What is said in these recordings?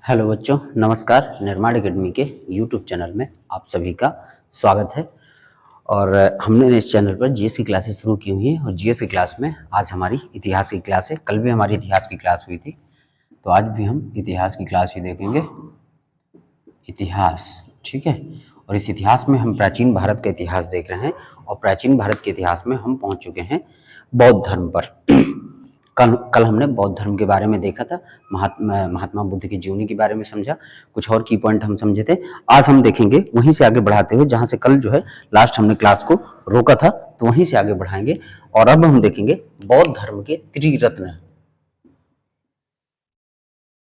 Hello बच्चों, नमस्कार। निर्माण एकेडमी के यूट्यूब चैनल में आप सभी का स्वागत है। और हमने इस चैनल पर जीएस की क्लासेस शुरू की हुई हैं और जीएस की क्लास में आज हमारी इतिहास की क्लास है। कल भी हमारी इतिहास की क्लास हुई थी, तो आज भी हम इतिहास की क्लास ही देखेंगे। इतिहास, ठीक है। और इस इतिहास में हम प्राचीन भारत का इतिहास देख रहे हैं और प्राचीन भारत के इतिहास में हम पहुंच चुके हैं बौद्ध धर्म पर। कल हमने बौद्ध धर्म के बारे में देखा था, महात्मा बुद्ध की जीवनी के बारे में समझा, कुछ और की पॉइंट हम समझे थे। आज हम देखेंगे वहीं से आगे बढ़ाते हुए जहां से कल जो है लास्ट हमने क्लास को रोका था, तो वहीं से आगे बढ़ाएंगे। और अब हम देखेंगे बौद्ध धर्म के त्रिरत्न।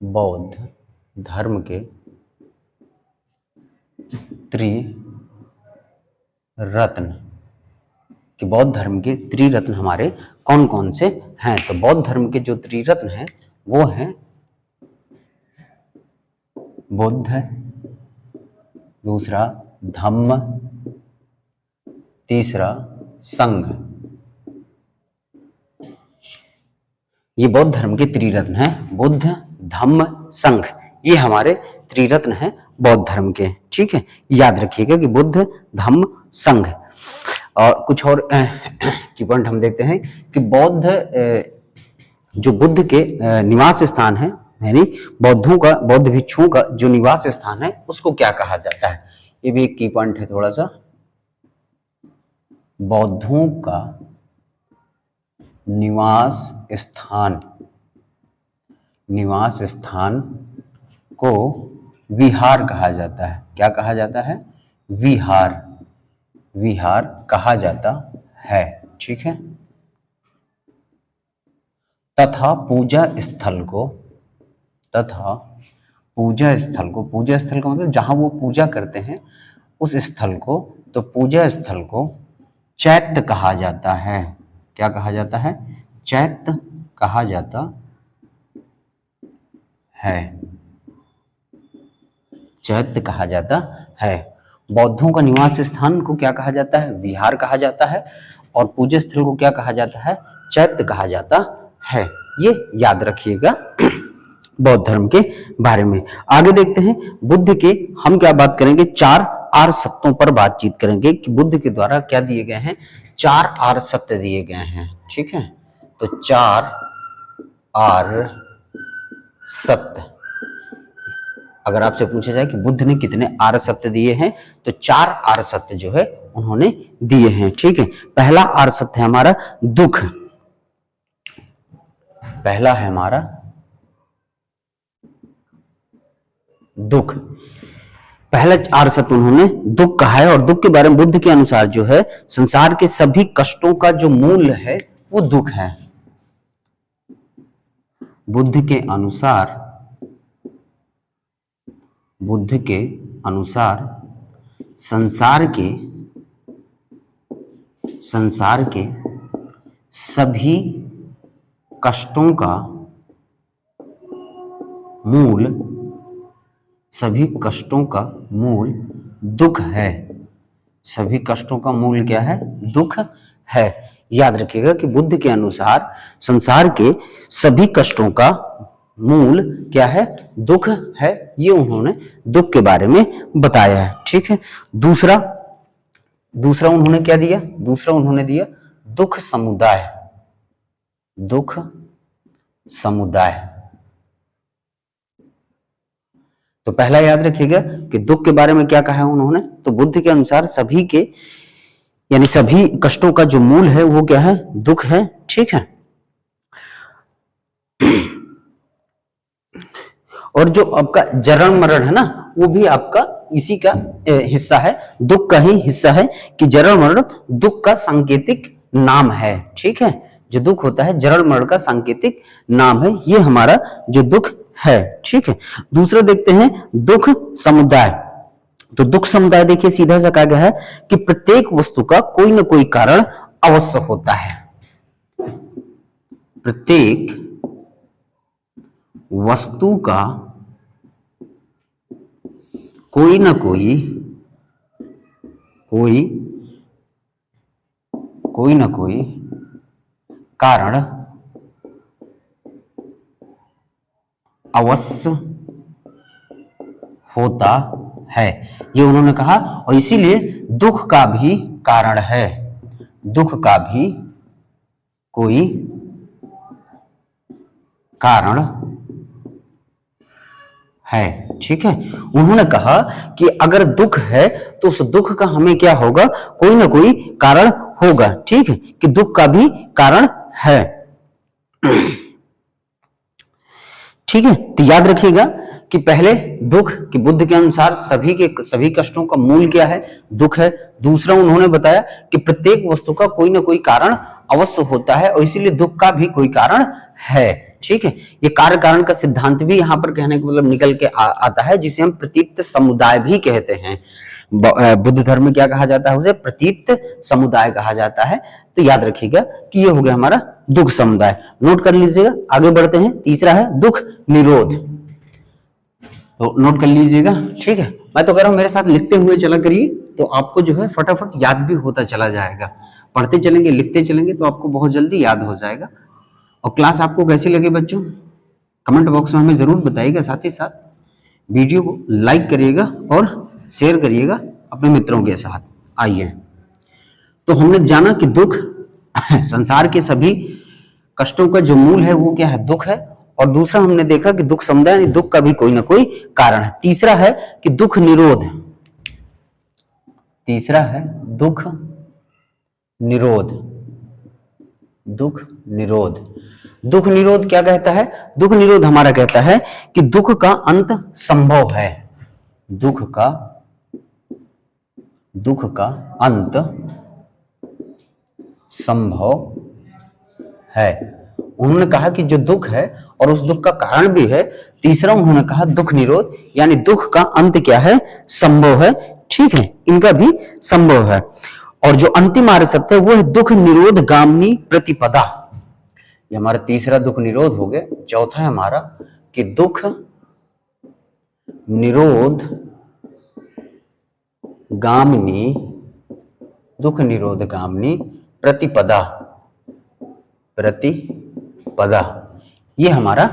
बौद्ध धर्म के त्रिरत्न कि बौद्ध धर्म के त्रिरत्न हमारे कौन कौन से हैं। तो बौद्ध धर्म के जो त्रिरत्न हैं वो हैं बुद्ध, दूसरा धम्म, तीसरा संघ। ये बौद्ध धर्म के त्रिरत्न हैं, बुद्ध, धम्म, संघ। ये हमारे त्रिरत्न हैं बौद्ध धर्म के, ठीक है। याद रखिएगा कि बुद्ध, धम्म, संघ। और कुछ और की पॉइंट हम देखते हैं कि बौद्ध जो बुद्ध के निवास स्थान है, यानी बौद्ध भिक्षुओं का जो निवास स्थान है उसको क्या कहा जाता है। ये भी एक की पॉइंट है थोड़ा सा। बौद्धों का निवास स्थान को विहार कहा जाता है। क्या कहा जाता है? विहार कहा जाता है, ठीक है। तथा पूजा स्थल का मतलब जहां वो पूजा करते हैं उस स्थल को, तो पूजा स्थल को चैत्य कहा जाता है। क्या कहा जाता है? चैत्य कहा जाता है। चैत्य कहा जाता है। बौद्धों का निवास स्थान को क्या कहा जाता है? विहार कहा जाता है। और पूजा स्थल को क्या कहा जाता है? चैत्य कहा जाता है। ये याद रखिएगा बौद्ध धर्म के बारे में। आगे देखते हैं बुद्ध के, हम क्या बात करेंगे, 4 आर्य सत्यों पर बातचीत करेंगे कि बुद्ध के द्वारा क्या दिए गए हैं। 4 आर्य सत्य दिए गए हैं, ठीक है। तो 4 आर्य सत्य, अगर आपसे पूछा जाए कि बुद्ध ने कितने आर्य सत्य दिए हैं, तो 4 आर्य सत्य जो है उन्होंने दिए हैं, ठीक है। पहला आर्य सत्य है हमारा दुख। पहला है हमारा दुख। पहला आर्य सत्य उन्होंने दुख कहा है। और दुख के बारे में बुद्ध के अनुसार जो है, संसार के सभी कष्टों का जो मूल है वो दुख है। बुद्ध के अनुसार संसार के सभी कष्टों का मूल दुख है। सभी कष्टों का मूल क्या है? दुख है। याद रखिएगा कि बुद्ध के अनुसार संसार के सभी कष्टों का मूल क्या है? दुख है। ये उन्होंने दुख के बारे में बताया है, ठीक है। दूसरा उन्होंने क्या दिया? दूसरा उन्होंने दिया दुख समुदाय। तो पहला याद रखिएगा कि दुख के बारे में क्या कहा है उन्होंने, तो बुद्ध के अनुसार सभी के, यानी सभी कष्टों का जो मूल है वो क्या है? दुख है, ठीक है। और जो आपका जन्म मरण है ना, वो भी आपका इसी का हिस्सा है, दुख का ही हिस्सा है। कि जन्म मरण दुख का सांकेतिक नाम है, ठीक है। जो दुख होता है जन्म मरण का सांकेतिक नाम है, ये हमारा जो दुख है, ठीक है। दूसरा देखते हैं दुख समुदाय। तो दुख समुदाय देखिए सीधा सा कहा गया है कि प्रत्येक वस्तु का कोई ना कोई कारण अवश्य होता है। प्रत्येक वस्तु का कोई ना कोई कारण अवश्य होता है, ये उन्होंने कहा। और इसीलिए दुख का भी कारण है, दुख का भी कोई कारण है। ठीक है, उन्होंने कहा कि अगर दुख है तो उस दुख का हमें क्या होगा, कोई ना कोई कारण होगा। ठीक है, कि दुख का भी कारण है। ठीक है, तो याद रखिएगा कि पहले दुख कि बुद्ध के अनुसार सभी कष्टों का मूल क्या है, दुख है। दूसरा उन्होंने बताया कि प्रत्येक वस्तु का कोई ना कोई कारण अवश्य होता है और इसीलिए दुख का भी कोई कारण है। ठीक है, ये कार्य कारण का सिद्धांत भी यहाँ पर कहने का मतलब निकल के आता है, जिसे हम प्रतीप्त समुदाय भी कहते हैं। बुद्ध धर्म में क्या कहा जाता है, उसे प्रतीप्त समुदाय कहा जाता है। तो याद रखिएगा कि ये हो गया हमारा दुख समुदाय, नोट कर लीजिएगा। आगे बढ़ते हैं, तीसरा है दुख निरोध, तो नोट कर लीजिएगा। ठीक है, मैं तो कह रहा हूं मेरे साथ लिखते हुए चला करिए, तो आपको जो है फटाफट याद भी होता चला जाएगा। पढ़ते चलेंगे, लिखते चलेंगे तो आपको बहुत जल्दी याद हो जाएगा। और क्लास आपको कैसी लगी बच्चों, कमेंट बॉक्स में हमें जरूर बताइएगा। साथ ही साथ वीडियो को लाइक करिएगा और शेयर करिएगा अपने मित्रों के साथ। आइए, तो हमने जाना कि दुख संसार के सभी कष्टों का जो मूल है वो क्या है, दुख है। और दूसरा हमने देखा कि दुख समुदाय यानी दुख का भी कोई ना कोई कारण है। तीसरा है कि दुख निरोध, तीसरा है दुख निरोध। दुख निरोध, दुख निरोध क्या कहता है, दुख निरोध हमारा कहता है कि दुख का अंत संभव है, दुख का अंत संभव है। उन्होंने कहा कि जो दुख है और उस दुख का कारण भी है। तीसरा उन्होंने कहा दुख निरोध यानी दुख का अंत क्या है, संभव है। ठीक है, इनका भी संभव है। और जो अंतिम आर्य सत्य है वो है दुख निरोध गामिनी प्रतिपदा। ये हमारा तीसरा दुख निरोध हो गया। चौथा है हमारा कि दुख निरोध गामिनी, दुख निरोध गामिनी प्रतिपदा, प्रतिपदा, ये हमारा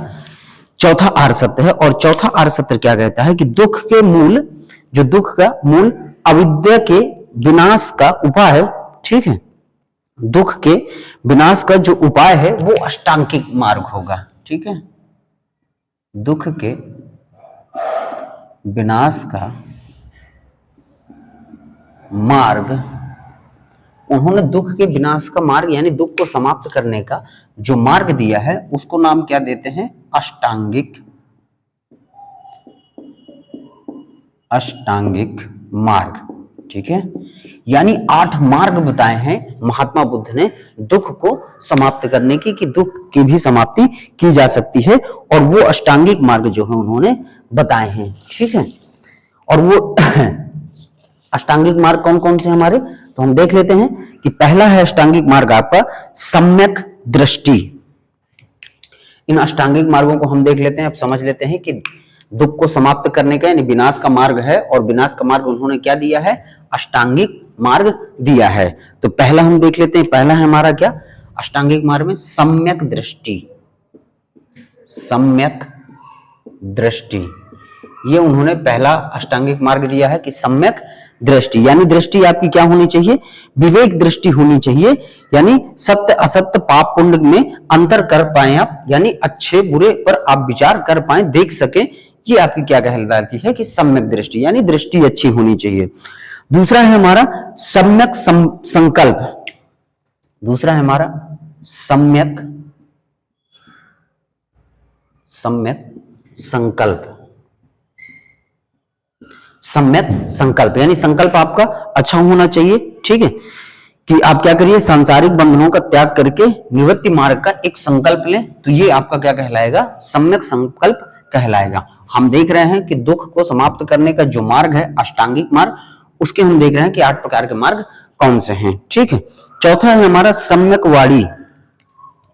चौथा आर्य सत्य है। और चौथा आर्य सत्य क्या कहता है कि दुख के मूल, जो दुख का मूल अविद्या के विनाश का उपाय है। ठीक है, दुख के विनाश का जो उपाय है वो अष्टांगिक मार्ग होगा। ठीक है, दुख के विनाश का मार्ग, उन्होंने दुख के विनाश का मार्ग यानी दुख को समाप्त करने का जो मार्ग दिया है उसको नाम क्या देते हैं, अष्टांगिक, अष्टांगिक मार्ग। ठीक है, यानी 8 मार्ग बताए हैं महात्मा बुद्ध ने दुख को समाप्त करने की, कि दुख की भी समाप्ति की जा सकती है। और वो अष्टांगिक मार्ग जो है उन्होंने बताए हैं। ठीक है, और वो अष्टांगिक मार्ग कौन कौन से हमारे, तो हम देख लेते हैं कि पहला है अष्टांगिक मार्ग आपका सम्यक दृष्टि। इन अष्टांगिक मार्गों को हम देख लेते हैं, अब समझ लेते हैं कि दुख को समाप्त करने का यानी विनाश का मार्ग है। और विनाश का मार्ग उन्होंने क्या दिया है, अष्टांगिक मार्ग दिया है। तो पहला हम देख लेते हैं, पहला है हमारा क्या, अष्टांगिक मार्ग में सम्यक दृष्टि, सम्यक दृष्टि। ये उन्होंने पहला अष्टांगिक मार्ग दिया है कि सम्यक दृष्टि, यानी दृष्टि आपकी क्या होनी चाहिए, विवेक दृष्टि होनी चाहिए। यानी सत्य असत्य पाप पुण्य में अंतर कर पाए आप, यानी अच्छे बुरे पर आप विचार कर पाए, देख सके, ये आपकी क्या कहलाती है कि सम्यक दृष्टि, यानी दृष्टि अच्छी होनी चाहिए। दूसरा है हमारा सम्यक संकल्प, दूसरा है हमारा सम्यक संकल्प, सम्यक संकल्प यानी संकल्प आपका अच्छा होना चाहिए। ठीक है, कि आप क्या करिए, सांसारिक बंधनों का त्याग करके निवृत्ति मार्ग का एक संकल्प लें, तो ये आपका क्या कहलाएगा, सम्यक संकल्प कहलाएगा। हम देख रहे हैं कि दुख को समाप्त करने का जो मार्ग है अष्टांगिक मार्ग, उसके हम देख रहे हैं कि 8 प्रकार के मार्ग कौन से हैं। ठीक है, चौथा है हमारा सम्यक वाणी,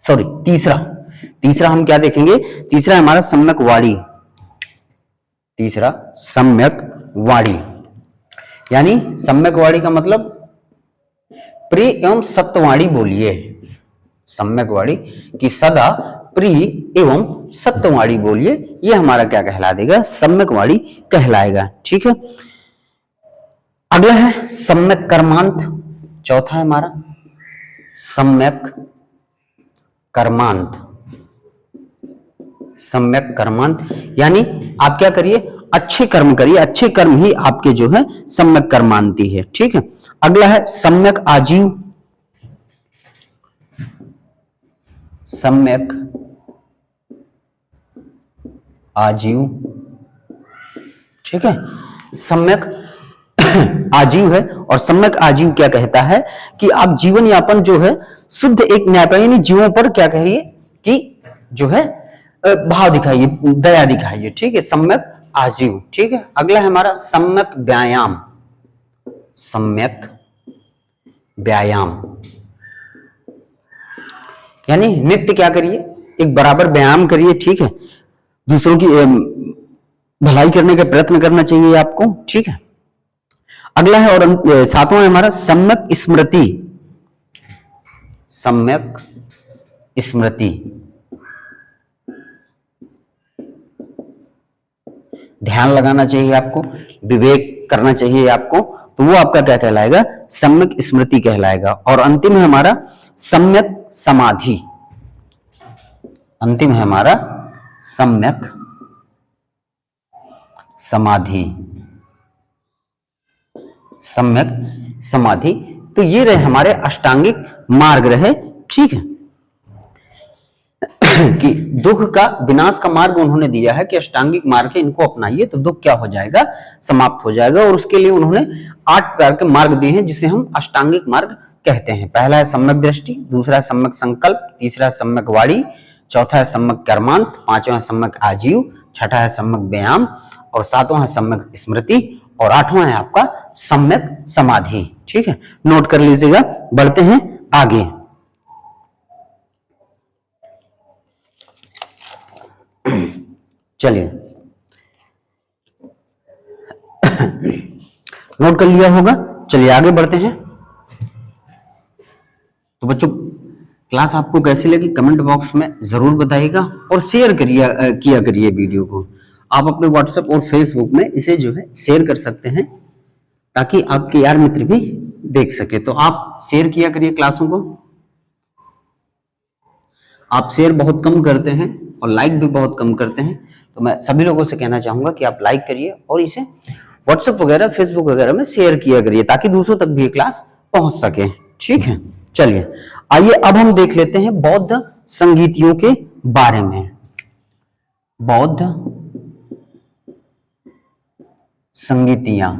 सॉरी तीसरा हम क्या देखेंगे, तीसरा हमारा सम्यक वाणी, तीसरा सम्यक वाणी, यानी सम्यक वाणी का मतलब प्रिय एवं सत्यवाणी बोलिए। सम्यक वाणी कि सदा प्री एवं सत्ववाणी बोलिए, ये हमारा क्या कहला देगा, सम्यक वाणी कहलाएगा। ठीक है, अगला है सम्यक कर्मांत, चौथा है हमारा सम्यक कर्मांत। सम्यक कर्मांत यानी आप क्या करिए, अच्छे कर्म करिए, अच्छे कर्म ही आपके जो है सम्यक कर्मांती है। ठीक है, अगला है सम्यक आजीव, सम्यक आजीव। ठीक है, सम्यक आजीव है, और सम्यक आजीव क्या कहता है कि आप जीवन यापन जो है शुद्ध एक न्यायपालिनी जीवों पर क्या कहिए कि जो है भाव दिखाइए, दया दिखाइए। ठीक है, सम्यक आजीव। ठीक है, अगला है हमारा सम्यक व्यायाम, सम्यक व्यायाम यानी नित्य क्या करिए, एक बराबर व्यायाम करिए। ठीक है, दूसरों की भलाई करने का प्रयत्न करना चाहिए आपको। ठीक है, अगला है और सातवां है हमारा सम्यक स्मृति, सम्यक स्मृति। ध्यान लगाना चाहिए आपको, विवेक करना चाहिए आपको, तो वो आपका क्या कहलाएगा, सम्यक स्मृति कहलाएगा। और अंतिम है हमारा सम्यक समाधि, अंतिम है हमारा सम्यक समाधि, सम्यक समाधि। तो ये रहे हमारे अष्टांगिक मार्ग रहे। ठीक है, कि दुख का विनाश का मार्ग उन्होंने दिया है कि अष्टांगिक मार्ग है, इनको अपनाइए तो दुख क्या हो जाएगा, समाप्त हो जाएगा। और उसके लिए उन्होंने 8 प्रकार के मार्ग दिए हैं जिसे हम अष्टांगिक मार्ग कहते हैं। पहला है सम्यक दृष्टि, दूसरा है सम्यक संकल्प, तीसरा है सम्यक वाणी, चौथा है सम्यक कर्मांत, पांचवा है सम्यक आजीव, छठा है सम्यक व्यायाम, और सातवां है सम्यक स्मृति, और आठवां है आपका सम्यक समाधि। ठीक है, नोट कर लीजिएगा। बढ़ते हैं आगे। चलिए, नोट कर लिया होगा। चलिए आगे बढ़ते हैं। तो बच्चों, क्लास आपको कैसी लगी कमेंट बॉक्स में जरूर बताइएगा, और शेयर किया करिए वीडियो को। आप अपने व्हाट्सएप और फेसबुक में इसे जो है शेयर कर सकते हैं, ताकि आपके यार मित्र भी देख सके। तो आप शेयर किया करिए क्लासों को। आप शेयर बहुत कम करते हैं और लाइक भी बहुत कम करते हैं, तो मैं सभी लोगों से कहना चाहूंगा कि आप लाइक करिए और इसे व्हाट्सएप वगैरह फेसबुक वगैरह में शेयर किया करिए, ताकि दूसरों तक भी ये क्लास पहुंच सके। ठीक है, चलिए आइए अब हम देख लेते हैं बौद्ध संगीतियों के बारे में। बौद्ध संगीतियां,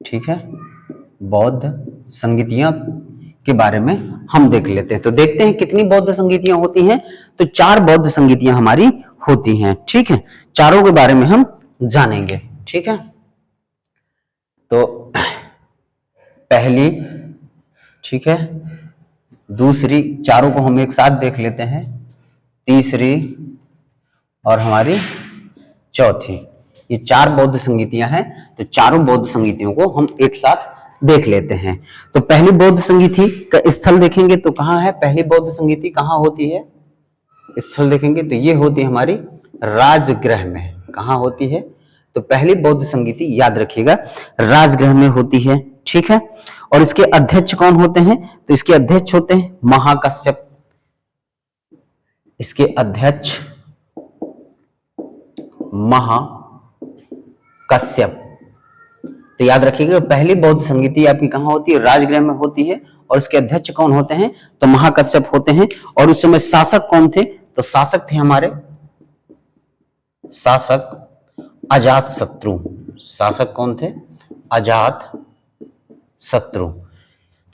ठीक है, बौद्ध संगीतियां के बारे में हम देख लेते हैं। तो देखते हैं कितनी बौद्ध संगीतियां होती हैं। तो 4 बौद्ध संगीतियां हमारी होती हैं। ठीक है, चारों के बारे में हम जानेंगे। ठीक है, तो पहली, ठीक है, दूसरी, चारों को हम एक साथ देख लेते हैं, तीसरी और हमारी चौथी। ये 4 बौद्ध संगीतियां हैं। तो चारों बौद्ध संगीतियों को हम एक साथ देख लेते हैं। तो पहली बौद्ध संगीति का स्थल देखेंगे तो कहाँ है, पहली बौद्ध संगीति कहाँ होती है, स्थल देखेंगे तो ये होती है हमारी राजगृह में। कहाँ होती है, तो पहली बौद्ध संगीति याद रखिएगा राजगृह में होती है। ठीक है, और इसके अध्यक्ष कौन होते हैं, तो इसके अध्यक्ष होते हैं महाकश्यप। इसके अध्यक्ष महाकश्यप। तो याद रखिएगा पहली बौद्ध संगीति आपकी कहाँ होती है, राजगृह में होती है, और इसके अध्यक्ष कौन होते हैं, तो महाकश्यप होते हैं। और उस समय शासक कौन थे, तो शासक थे हमारे शासक अजात शत्रु। शासक कौन थे, अजात शत्रु।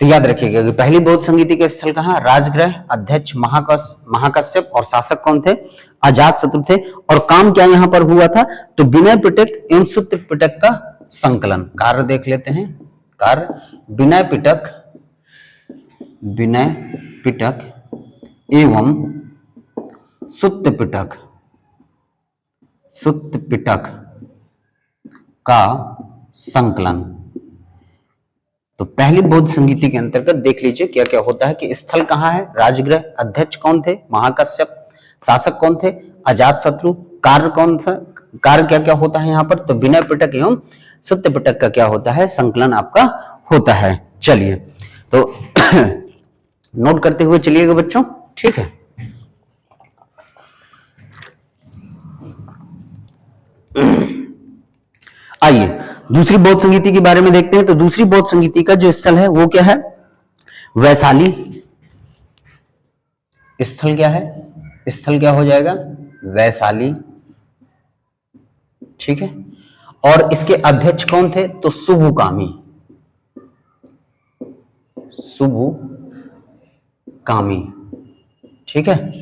तो याद रखिएगा कि पहली बौद्ध संगीति के स्थल कहाँ, राजगृह, अध्यक्ष महाकश्यप, और शासक कौन थे, अजात शत्रु थे। और काम क्या यहाँ पर हुआ था, तो विनय पिटक एवं सूत्र पिटक का संकलन। कार्य देख लेते हैं। कार्य विनय पिटक एवं सुत्त पिटक का संकलन। तो पहली बौद्ध संगीति के अंतर्गत देख लीजिए क्या क्या होता है कि स्थल कहाँ है, राजगृह, अध्यक्ष कौन थे, महाकश्यप, शासक कौन थे, अजातशत्रु, कार्य कौन था, कार्य क्या क्या होता है यहाँ पर, तो विनय पिटक एवं सत्य पिटक का क्या होता है, संकलन आपका होता है। चलिए तो नोट करते हुए चलिएगा बच्चों, ठीक है। आइए दूसरी बौद्ध संगीति के बारे में देखते हैं। तो दूसरी बौद्ध संगीति का जो स्थल है वो क्या है, वैशाली। स्थल क्या है, स्थल क्या हो जाएगा, वैशाली, ठीक है। और इसके अध्यक्ष कौन थे, तो सुबुकामी, सुबुकामी, ठीक है।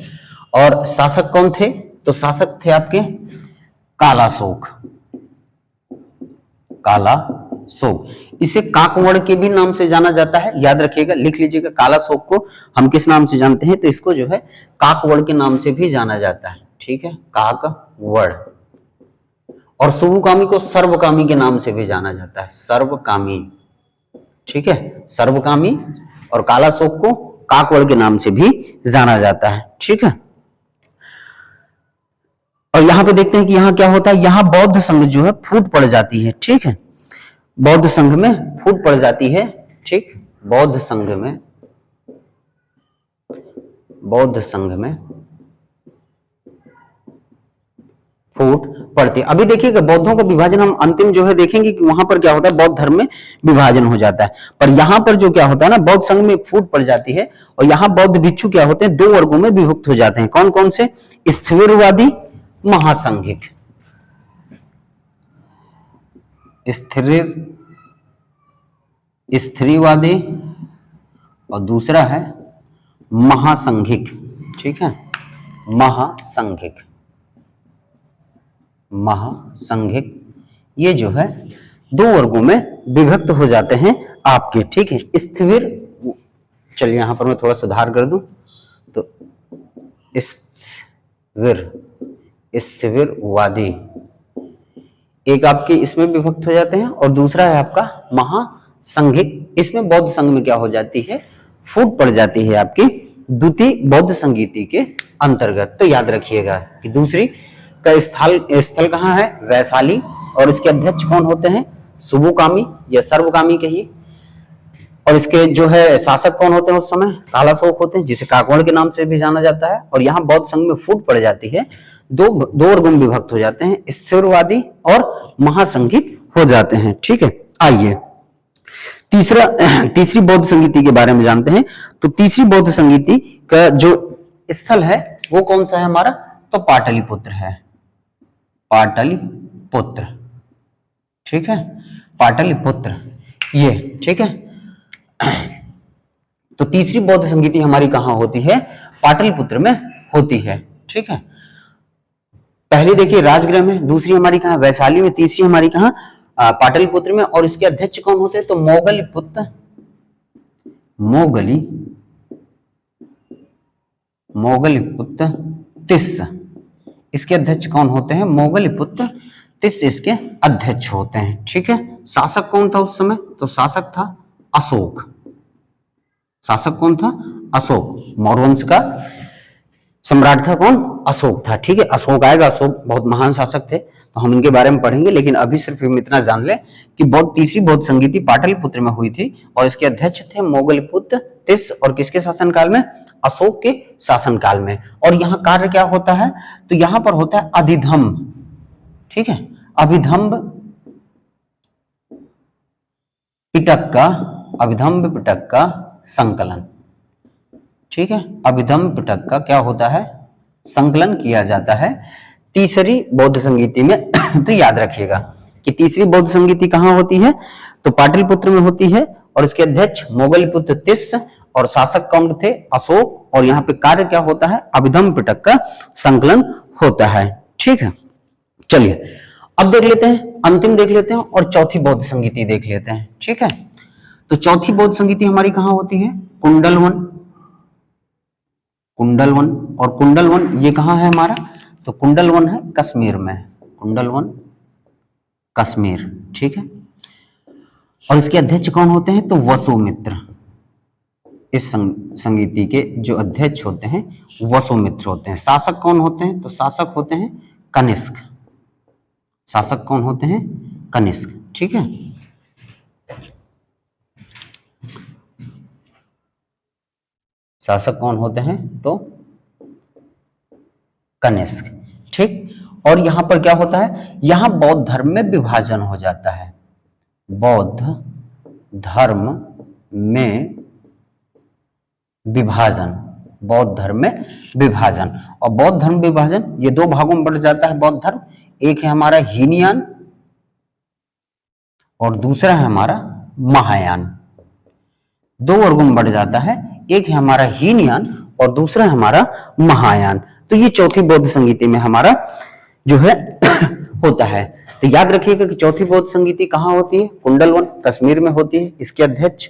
और शासक कौन थे, तो शासक थे आपके कालाशोक, कालाशोक। इसे काकवड़ के भी नाम से जाना जाता है, याद रखिएगा, लिख लीजिएगा। कालाशोक को हम किस नाम से जानते हैं, तो इसको जो है काकवड़ के नाम से भी जाना जाता है, ठीक है, काकवड़। और सुबुकामी को सर्वकामी के नाम से भी जाना जाता है, सर्वकामी, ठीक है, सर्वकामी। और कालाशोक को काकवड़ के नाम से भी जाना जाता है, ठीक है। और यहां पे देखते हैं कि यहां क्या होता है, यहां बौद्ध संघ जो है फूट पड़ जाती है, ठीक है, बौद्ध संघ में फूट पड़ जाती है, ठीक, बौद्ध संघ में फूट पड़ती है। अभी देखिएगा बौद्धों का विभाजन हम अंतिम जो है देखेंगे कि वहां पर क्या होता है, बौद्ध धर्म में विभाजन हो जाता है। पर यहां पर जो क्या होता है ना, बौद्ध संघ में फूट पड़ जाती है और यहां बौद्ध भिक्षु क्या होते हैं, दो वर्गों में विभक्त हो जाते हैं। कौन कौन से, स्थिरवादी, महासंघिक, स्त्रीवादी और दूसरा है महासंघिक, ठीक है, महासंघिक, ये जो है दो वर्गों में विभक्त हो जाते हैं आपके, ठीक है। स्थिर, चलिए यहां पर मैं थोड़ा सुधार कर दूं, तो स्थिरवादी एक आपके इसमें विभक्त हो जाते हैं और दूसरा है आपका महासंघिक। इसमें बौद्ध संघ में क्या हो जाती है, फूट पड़ जाती है आपकी द्वितीय बौद्ध संगीति के अंतर्गत। तो याद रखिएगा कि दूसरी का स्थल कहाँ है, वैशाली। और इसके अध्यक्ष कौन होते हैं, सुबुकामी या सर्वकामी कहिए। और इसके जो है शासक कौन होते हैं उस समय, कालाशोक होते हैं, जिसे काकवड़ के नाम से भी जाना जाता है। और यहाँ बौद्ध संघ में फूट पड़ जाती है, दो वर्गों में विभक्त हो जाते हैं, स्थिरवादी और महासंघिक हो जाते हैं, ठीक है। आइए तीसरी बौद्ध संगीति के बारे में जानते हैं। तो तीसरी बौद्ध संगीति का जो स्थल है वो कौन सा है हमारा, तो पाटलिपुत्र है, पाटलिपुत्र, ठीक है, पाटलिपुत्र ये, ठीक है। तो तीसरी बौद्ध संगीति हमारी कहां होती है, पाटलिपुत्र में होती है, ठीक है। पहली देखिए राजगृह में, दूसरी हमारी कहां, वैशाली में, तीसरी हमारी कहां, पाटलिपुत्र में। और इसके अध्यक्ष कौन होते हैं, तो मोगलिपुत्र तिस्स, इसके अध्यक्ष कौन होते हैं, मोगलिपुत्र तिस्स इसके अध्यक्ष होते हैं, ठीक है। शासक कौन था उस समय, तो शासक था अशोक, शासक कौन था, अशोक, मौर्य वंश का सम्राट था कौन, अशोक था, ठीक है। अशोक आएगा, अशोक बहुत महान शासक थे, तो हम इनके बारे में पढ़ेंगे, लेकिन अभी सिर्फ हम इतना जान लें कि तीसरी बौद्ध संगीति पाटलिपुत्र में हुई थी और इसके अध्यक्ष थे मोगलिपुत्र तिस्स, और किसके शासनकाल में, अशोक के शासनकाल में। और यहाँ कार्य क्या होता है, तो यहाँ पर होता है अधिधम्ब, ठीक है, अभिधम्ब पिटक का संकलन, ठीक है, अभिधम्ब पिटक का क्या होता है, संकलन किया जाता है तीसरी बौद्ध संगीति में। तो याद रखिएगा कि तीसरी बौद्ध संगीति कहाँ होती है, तो पाटलिपुत्र में होती है। और इसके अध्यक्ष मोगलिपुत्र तिस्स और शासक कौन थे, अशोक। और यहाँ पे कार्य क्या होता है, अभिधम्ब पिटक का संकलन होता है, ठीक है। चलिए अब देख लेते हैं, अंतिम देख लेते हैं और चौथी बौद्ध संगीति देख लेते हैं, ठीक है। तो चौथी बौद्ध संगीति हमारी कहाँ होती है, कुंडलवन, और कुंडलवन ये कहाँ है हमारा, तो कुंडलवन है कश्मीर में, कुंडलवन कश्मीर, ठीक है। और इसके अध्यक्ष कौन होते हैं? तो वसुमित्र। इस संगीति के जो अध्यक्ष होते हैं वसुमित्र होते हैं। शासक कौन होते हैं? तो शासक होते हैं कनिष्क। शासक कौन होते हैं? कनिष्क। ठीक है, शासक कौन होते हैं? तो कनिष्क। ठीक, और यहां पर क्या होता है? यहां बौद्ध धर्म में विभाजन हो जाता है। बौद्ध धर्म में विभाजन, बौद्ध धर्म में विभाजन। और बौद्ध धर्म विभाजन ये दो भागों में बढ़ जाता है बौद्ध धर्म। एक है हमारा हीनयान और दूसरा है हमारा महायान। दो वर्गों में बढ़ जाता है, एक है हमारा हीनयान और दूसरा है हमारा महायान। तो ये चौथी बौद्ध संगीति में हमारा जो है होता है। तो याद रखिएगा कि चौथी बौद्ध संगीति कहाँ होती है? कुंडलवन कश्मीर में होती है। इसके अध्यक्ष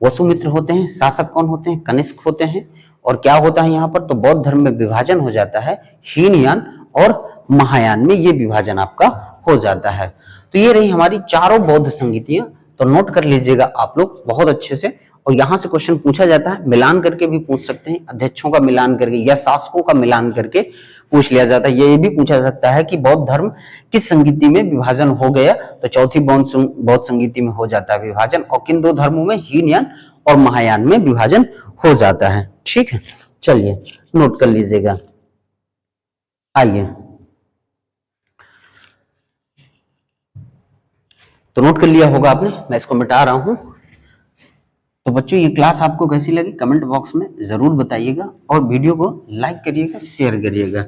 वसुमित्र होते हैं। शासक कौन होते हैं? कनिष्क होते हैं। और क्या होता है यहाँ पर? तो बौद्ध धर्म में विभाजन हो जाता है, हीनयान और महायान में ये विभाजन आपका हो जाता है। तो ये रही हमारी चारों बौद्ध संगीतियां। तो नोट कर लीजिएगा आप लोग बहुत अच्छे से। और यहाँ से क्वेश्चन पूछा जाता है, मिलान करके भी पूछ सकते हैं, अध्यक्षों का मिलान करके या शासकों का मिलान करके पूछ लिया जाता है। ये भी पूछा सकता है कि बौद्ध धर्म किस संगीति में विभाजन हो गया? तो चौथी बौद्ध संगीति में हो जाता है विभाजन। और किन दो धर्मों में? हीनयान और महायान में विभाजन हो जाता है। ठीक है, चलिए नोट कर लीजिएगा। आइए, तो नोट कर लिया होगा आपने, मैं इसको मिटा रहा हूं। तो बच्चों ये क्लास आपको कैसी लगी कमेंट बॉक्स में जरूर बताइएगा और वीडियो को लाइक करिएगा, शेयर करिएगा।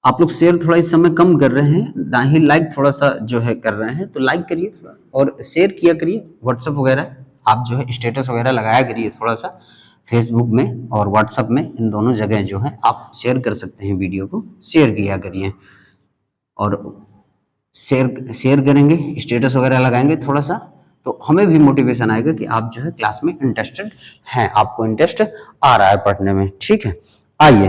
आप लोग शेयर थोड़ा इस समय कम कर रहे हैं, ना ही लाइक थोड़ा सा जो है कर रहे हैं। तो लाइक करिए थोड़ा और शेयर किया करिए। व्हाट्सएप वगैरह आप जो है स्टेटस वगैरह लगाया करिए थोड़ा सा, फेसबुक में और व्हाट्सएप में, इन दोनों जगह जो है आप शेयर कर सकते हैं। वीडियो को शेयर किया करिए और शेयर करेंगे, स्टेटस वगैरह लगाएंगे थोड़ा सा, तो हमें भी मोटिवेशन आएगा कि आप जो है क्लास में इंटरेस्टेड हैं, आपको इंटरेस्ट आ रहा है पढ़ने में। ठीक है, आइए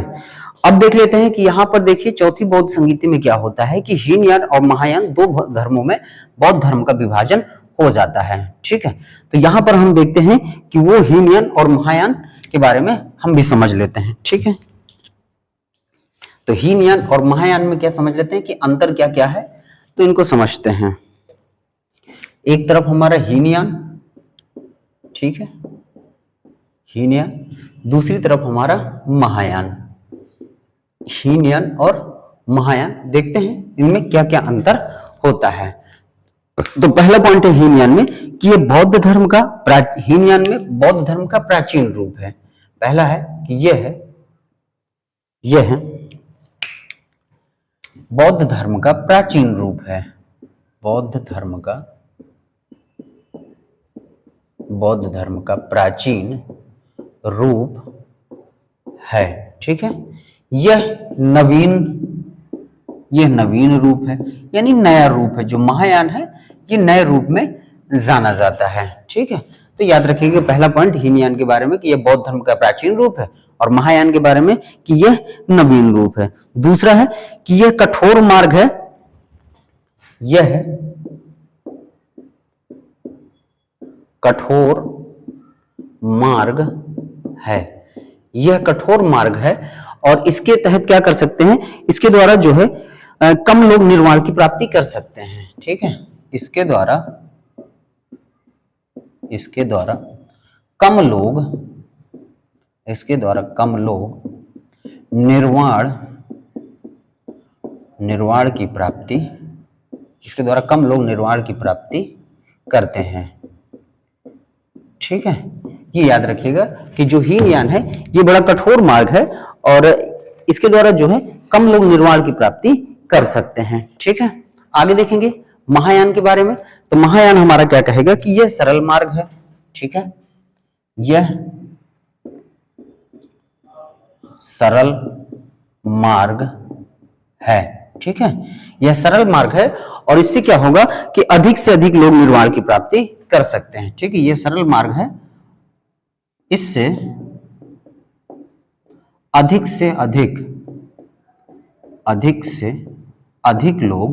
अब देख लेते हैं कि यहाँ पर देखिए चौथी बौद्ध संगीति में क्या होता है कि हीनयान और महायान दो धर्मों में बौद्ध धर्म का विभाजन हो जाता है। ठीक है, तो यहाँ पर हम देखते हैं कि वो हीनयान और महायान के बारे में हम भी समझ लेते हैं। ठीक है, तो हीनयान और महायान में क्या समझ लेते हैं कि अंतर क्या क्या है, तो इनको समझते हैं। एक तरफ हमारा हीनयान, ठीक है, हीनयान, दूसरी तरफ हमारा महायान। हीनयान और महायान देखते हैं इनमें क्या क्या अंतर होता है। तो पहला पॉइंट है हीनयान में कि ये बौद्ध धर्म का हीनयान में बौद्ध धर्म का प्राचीन रूप है। पहला है कि यह है बौद्ध धर्म का प्राचीन रूप है। बौद्ध धर्म का प्राचीन रूप है। ठीक है, यह नवीन रूप है, यानी नया रूप है। जो महायान है ये नए रूप में जाना जाता है। ठीक है, तो याद रखिएगा पहला पॉइंट हीनयान के बारे में कि यह बौद्ध धर्म का प्राचीन रूप है और महायान के बारे में कि यह नवीन रूप है। दूसरा है कि यह कठोर मार्ग है। यह कठोर मार्ग है, यह कठोर मार्ग है और इसके तहत क्या कर सकते हैं? इसके द्वारा जो है कम लोग निर्वाण की प्राप्ति कर सकते हैं। ठीक है, इसके द्वारा कम लोग निर्वाण की प्राप्ति, इसके द्वारा कम लोग निर्वाण की प्राप्ति करते हैं। ठीक है, ये याद रखिएगा कि जो हीनयान है ये बड़ा कठोर मार्ग है और इसके द्वारा जो है कम लोग निर्वाण की प्राप्ति कर सकते हैं। ठीक है, आगे देखेंगे महायान के बारे में। तो महायान हमारा क्या कहेगा कि यह सरल मार्ग है। ठीक है, यह सरल मार्ग है। ठीक है, यह सरल मार्ग है और इससे क्या होगा कि अधिक से अधिक लोग निर्वाण की प्राप्ति कर सकते हैं। ठीक है, यह सरल मार्ग है, इससे अधिक से अधिक लोग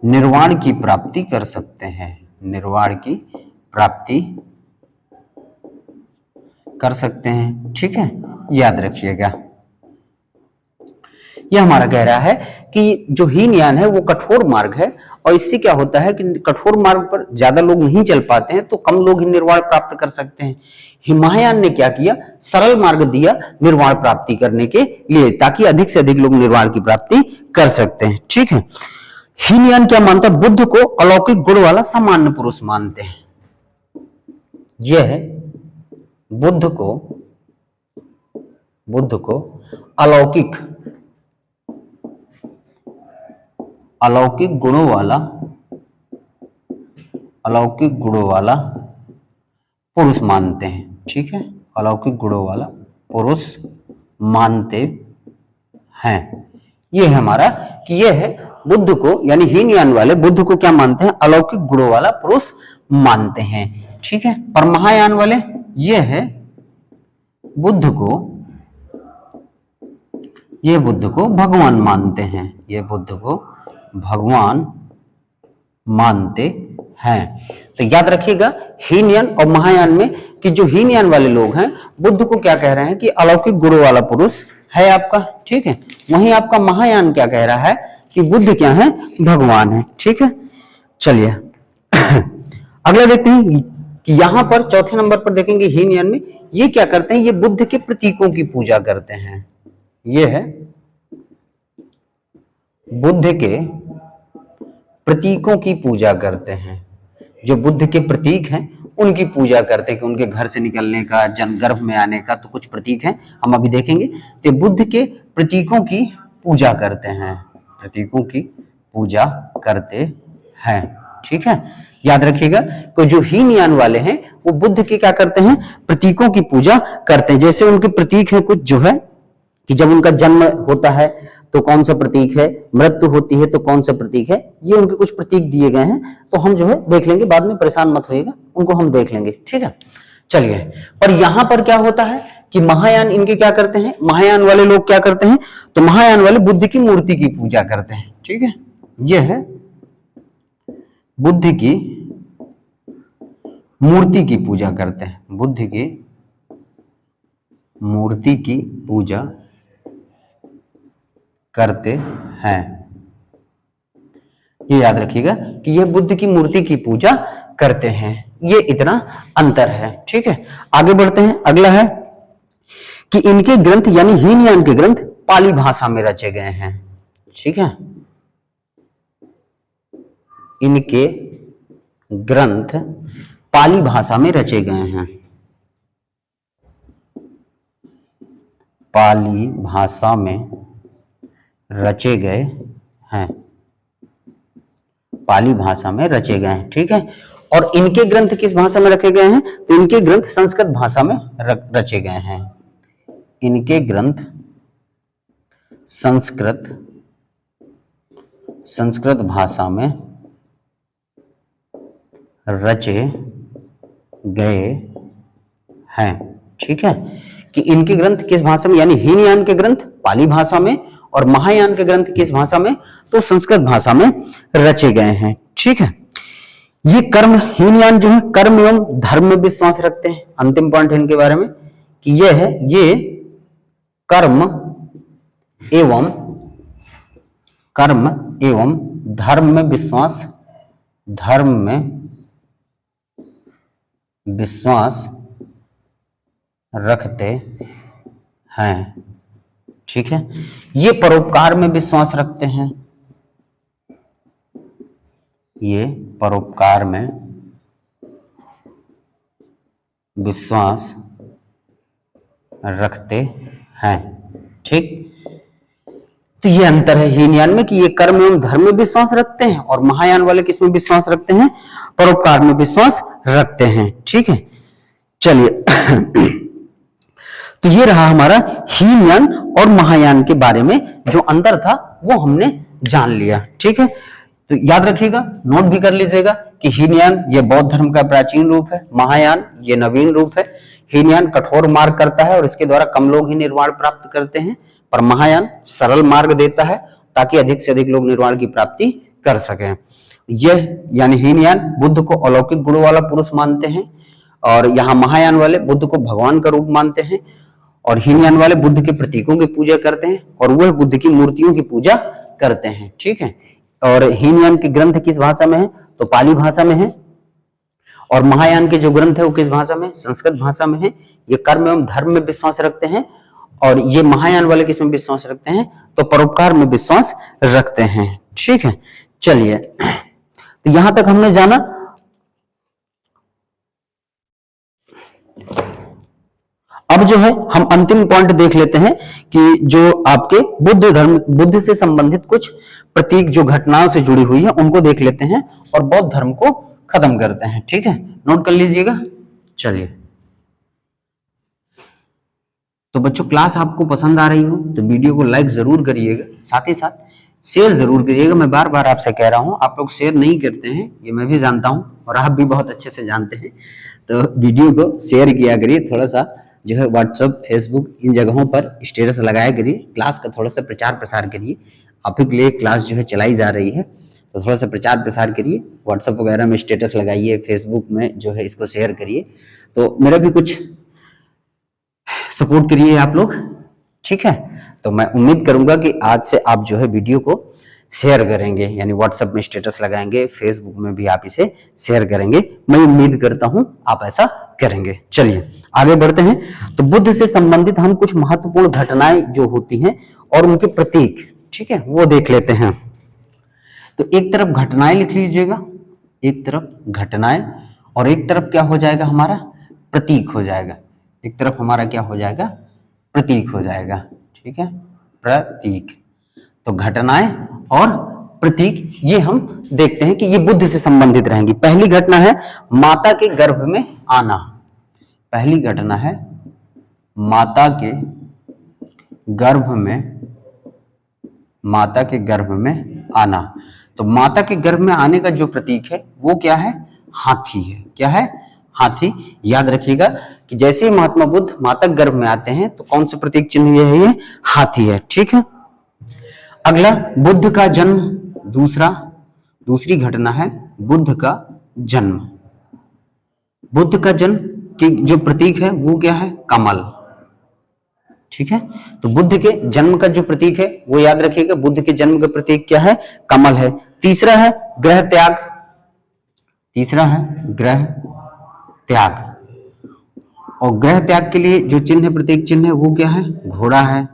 निर्वाण की प्राप्ति कर सकते हैं, निर्वाण की प्राप्ति कर सकते हैं। ठीक है, याद रखिएगा। यह हमारा कह रहा है कि जो हीनयान है वो कठोर मार्ग है, और इससे क्या होता है कि कठोर मार्ग पर ज्यादा लोग नहीं चल पाते हैं, तो कम लोग ही निर्वाण प्राप्त कर सकते हैं। महायान ने क्या किया, सरल मार्ग दिया निर्वाण प्राप्ति करने के लिए, ताकि अधिक से अधिक लोग निर्वाण की प्राप्ति कर सकते हैं। ठीक है, हीनयान क्या मानता है, बुद्ध को अलौकिक गुण वाला सामान्य पुरुष मानते हैं। यह है बुद्ध को अलौकिक गुणों वाला पुरुष मानते हैं। ठीक है, अलौकिक गुणों वाला पुरुष मानते हैं। ये है हमारा कि यह है बुद्ध को, यानी हीनयान वाले बुद्ध को क्या मानते हैं, अलौकिक गुणों वाला पुरुष मानते हैं। ठीक है, पर महायान वाले ये है बुद्ध को भगवान मानते हैं, ये बुद्ध को भगवान मानते हैं। तो याद रखिएगा हीनयान और महायान में कि जो हीनयान वाले लोग हैं बुद्ध को क्या कह रहे हैं कि अलौकिक गुणों वाला पुरुष है आपका। ठीक है, वहीं आपका महायान क्या कह रहा है कि बुद्ध क्या है, भगवान है। ठीक है, चलिए अगला देखते हैं कि यहां पर चौथे नंबर पर देखेंगे हीनयान में ये क्या करते हैं, ये बुद्ध के प्रतीकों की पूजा करते हैं। ये है बुद्ध के प्रतीकों की पूजा करते हैं, जो बुद्ध के प्रतीक हैं उनकी पूजा करते हैं, कि उनके घर से निकलने का, जन्म गर्भ में आने का, तो कुछ प्रतीक हैं हम अभी देखेंगे। तो बुद्ध के प्रतीकों की पूजा करते हैं, प्रतीकों की पूजा करते हैं। ठीक है, याद रखिएगा कि जो हीनयान वाले हैं वो बुद्ध के क्या करते हैं, प्रतीकों की पूजा करते हैं। जैसे उनके प्रतीक है कुछ, जो है कि जब उनका जन्म होता है तो कौन सा प्रतीक है, मृत्यु होती है तो कौन सा प्रतीक है, ये उनके कुछ प्रतीक दिए गए हैं, तो हम जो है देख लेंगे, बाद में परेशान मत होइएगा, उनको हम देख लेंगे। ठीक है, चलिए। पर यहां पर क्या होता है कि महायान इनके क्या करते हैं, महायान वाले लोग क्या करते हैं, तो महायान वाले बुद्ध की मूर्ति की पूजा करते हैं। ठीक है, यह है बुद्ध की मूर्ति की पूजा करते हैं, बुद्ध की मूर्ति की पूजा करते हैं। ये याद रखिएगा कि ये बुद्ध की मूर्ति की पूजा करते हैं, ये इतना अंतर है। ठीक है, आगे बढ़ते हैं। अगला है कि इनके ग्रंथ यानी हीनयान के ग्रंथ पाली भाषा में रचे गए हैं। ठीक है, इनके ग्रंथ पाली भाषा में रचे गए हैं, पाली भाषा में रचे गए हैं, पाली भाषा में रचे गए हैं। ठीक है, और इनके ग्रंथ किस भाषा में रखे गए हैं, तो इनके ग्रंथ संस्कृत भाषा में रचे गए हैं। इनके ग्रंथ संस्कृत भाषा में रचे गए हैं। ठीक है, कि इनके ग्रंथ किस भाषा में, यानी हीनयान के ग्रंथ पाली भाषा में और महायान के ग्रंथ किस भाषा में, तो संस्कृत भाषा में रचे गए हैं। ठीक है, ये कर्म हीनयान जो है कर्म एवं धर्म में विश्वास रखते हैं। अंतिम पॉइंट है इनके बारे में कि ये है, ये कर्म एवं धर्म में विश्वास रखते हैं। ठीक है, ये परोपकार में विश्वास रखते हैं, ये परोपकार में विश्वास रखते हैं। ठीक, तो ये अंतर है हीनयान में कि ये कर्म एवं धर्म में विश्वास रखते हैं, और महायान वाले किस में विश्वास रखते हैं, परोपकार में विश्वास रखते हैं। ठीक है, चलिए तो ये रहा हमारा हीनयान और महायान के बारे में जो अंतर था वो हमने जान लिया। ठीक है, तो याद रखिएगा, नोट भी कर लीजिएगा कि हीनयान ये बौद्ध धर्म का प्राचीन रूप है, महायान ये नवीन रूप है। हीनयान कठोर मार्ग करता है और इसके द्वारा कम लोग ही निर्वाण प्राप्त करते हैं, पर महायान सरल मार्ग देता है ताकि अधिक से अधिक लोग निर्वाण की प्राप्ति कर सकें। यह यानी हीनयान बुद्ध को अलौकिक गुणों वाला पुरुष मानते हैं, और यहाँ महायान वाले बुद्ध को भगवान का रूप मानते हैं, और हीनयान वाले बुद्ध के प्रतीकों की पूजा करते हैं, और वह बुद्ध की मूर्तियों की पूजा करते हैं। ठीक है, और हीनयान के ग्रंथ किस भाषा में है? तो पाली भाषा में है, और महायान के जो ग्रंथ है वो किस भाषा में? संस्कृत भाषा में है। ये कर्म एवं धर्म में विश्वास रखते हैं, और ये महायान वाले किस में विश्वास रखते हैं? तो परोपकार में विश्वास रखते हैं। ठीक है, चलिए, तो यहां तक हमने जाना। अब जो है हम अंतिम पॉइंट देख लेते हैं कि जो आपके बुद्ध से संबंधित कुछ प्रतीक जो घटनाओं से जुड़ी हुई है उनको देख लेते हैं, और बौद्ध धर्म को खत्म करते हैं। ठीक है, नोट कर लीजिएगा। चलिए, तो बच्चों क्लास आपको पसंद आ रही हो तो वीडियो को लाइक जरूर करिएगा, साथ ही साथ शेयर जरूर करिएगा। मैं बार बार आपसे कह रहा हूं, आप लोग शेयर नहीं करते हैं, ये मैं भी जानता हूं और आप भी बहुत अच्छे से जानते हैं। तो वीडियो को शेयर किया करिए, थोड़ा सा जो है व्हाट्सएप, फेसबुक इन जगहों पर स्टेटस लगाया करिए, क्लास का थोड़ा सा प्रचार प्रसार करिए। आप ही के लिए क्लास जो है चलाई जा रही है, तो थोड़ा सा प्रचार प्रसार करिए, व्हाट्सएप वगैरह में स्टेटस लगाइए, फेसबुक में जो है इसको शेयर करिए, तो मेरा भी कुछ सपोर्ट करिए आप लोग। ठीक है, तो मैं उम्मीद करूंगा कि आज से आप जो है वीडियो को शेयर करेंगे, यानी व्हाट्सएप में स्टेटस लगाएंगे, फेसबुक में भी आप इसे शेयर करेंगे। मैं उम्मीद करता हूं आप ऐसा करेंगे। चलिए आगे बढ़ते हैं। तो बुद्ध से संबंधित हम कुछ महत्वपूर्ण घटनाएं जो होती हैं और उनके प्रतीक, ठीक है, वो देख लेते हैं। तो एक तरफ घटनाएं लिख लीजिएगा, एक तरफ घटनाएं, और एक तरफ क्या हो जाएगा हमारा? प्रतीक हो जाएगा। एक तरफ हमारा क्या हो जाएगा? प्रतीक हो जाएगा। ठीक है, प्रतीक। तो घटनाएं और प्रतीक ये हम देखते हैं कि ये बुद्ध से संबंधित रहेंगी। पहली घटना है माता के गर्भ में आना। पहली घटना है माता के गर्भ में आना। तो माता के गर्भ में आने का जो प्रतीक है वो क्या है? हाथी है। क्या है? हाथी। याद रखिएगा कि जैसे ही महात्मा बुद्ध माता के गर्भ में आते हैं तो कौन सा प्रतीक चिन्ह है? ये हाथी है। ठीक है, अगला बुद्ध का जन्म। दूसरी घटना है बुद्ध का जन्म। बुद्ध का जन्म की जो प्रतीक है वो क्या है? कमल। ठीक है, तो बुद्ध के जन्म का जो प्रतीक है वो याद रखिएगा, बुद्ध के जन्म का प्रतीक क्या है? कमल है। तीसरा है गृह त्याग। और गृह त्याग के लिए जो चिन्ह है, प्रतीक चिन्ह है, वो क्या है? घोड़ा है।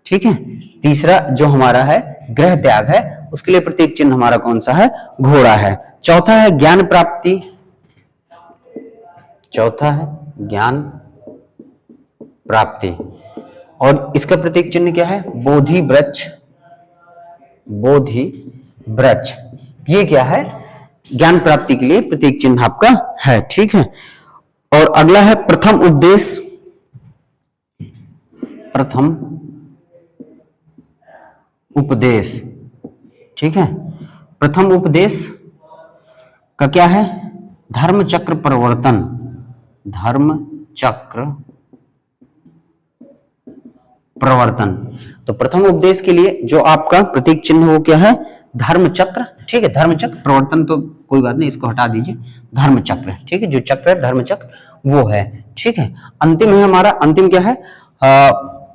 ठीक है, तीसरा जो हमारा है गृह त्याग है, उसके लिए प्रतीक चिन्ह हमारा कौन सा है? घोड़ा है। चौथा है ज्ञान प्राप्ति। और इसका प्रतीक चिन्ह क्या है? बोधि वृक्ष। ये क्या है? ज्ञान प्राप्ति के लिए प्रतीक चिन्ह आपका है। ठीक है, और अगला है प्रथम उपदेश। ठीक है, प्रथम उपदेश का क्या है? धर्म चक्र प्रवर्तन। तो प्रथम उपदेश के लिए जो आपका प्रतीक चिन्ह वो क्या है? धर्म चक्र। ठीक है, धर्म चक्र। प्रवर्तन तो कोई बात नहीं, इसको हटा दीजिए। धर्म चक्र। ठीक है, जो चक्र है धर्म चक्र वो है। ठीक है, अंतिम है हमारा, अंतिम क्या है?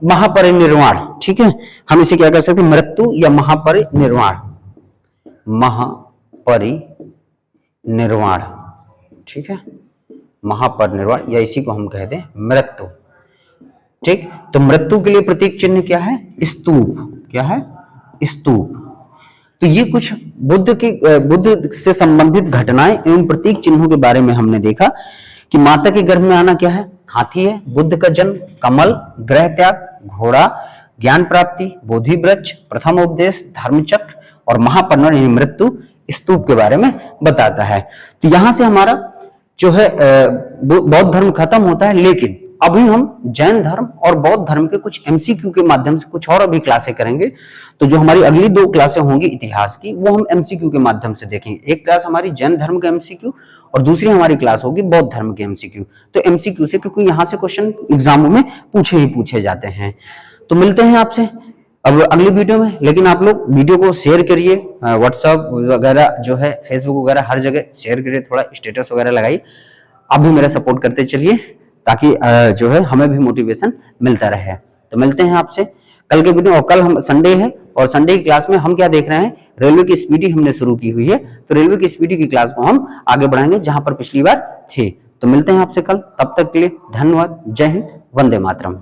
महापरिनिर्वाण। ठीक है, हम इसे क्या कर सकते हैं? मृत्यु या महापरिनिर्वाण। ठीक है, महापरिनिर्वाण, या इसी को हम कहते हैं मृत्यु। ठीक, तो मृत्यु के लिए प्रतीक चिन्ह क्या है? स्तूप। क्या है? स्तूप। तो ये कुछ बुद्ध से संबंधित घटनाएं एवं प्रतीक चिन्हों के बारे में हमने देखा कि माता के गर्भ में आना क्या है? हाथी है। बुद्ध का जन्म कमल, गृह त्याग, घोड़ा, ज्ञान प्राप्ति, बोधि वृक्ष, प्रथम उपदेश, धर्मचक्र और महापरिनिर्वाण मृत्यु स्तूप के बारे में बताता है। तो यहां से हमारा जो है बौद्ध धर्म खत्म होता है, लेकिन अभी हम जैन धर्म और बौद्ध धर्म के कुछ एमसीक्यू के माध्यम से कुछ और अभी क्लासें करेंगे। तो जो हमारी अगली 2 क्लासें होंगी इतिहास की, वो हम एमसीक्यू के माध्यम से देखेंगे। एक क्लास हमारी जैन धर्म का एमसीक्यू और दूसरी हमारी क्लास होगी बौद्ध धर्म के एमसीक्यू। तो एमसीक्यू से, क्योंकि यहाँ से क्वेश्चन एग्जामों में पूछे जाते हैं। तो मिलते हैं आपसे अब अगली वीडियो में, लेकिन आप लोग वीडियो को शेयर करिए, व्हाट्सएप वगैरह जो है, फेसबुक वगैरह हर जगह शेयर करिए, थोड़ा स्टेटस वगैरह लगाइए। आप भी मेरा सपोर्ट करते चलिए ताकि जो है हमें भी मोटिवेशन मिलता रहे। तो मिलते हैं आपसे कल के वीडियो। और कल हम संडे है और संडे की क्लास में हम क्या देख रहे हैं, रेलवे की स्पीडी हमने शुरू की हुई है, तो रेलवे की स्पीडी की क्लास को हम आगे बढ़ाएंगे जहां पर पिछली बार थे। तो मिलते हैं आपसे कल, तब तक के लिए धन्यवाद। जय हिंद, वंदे मातरम।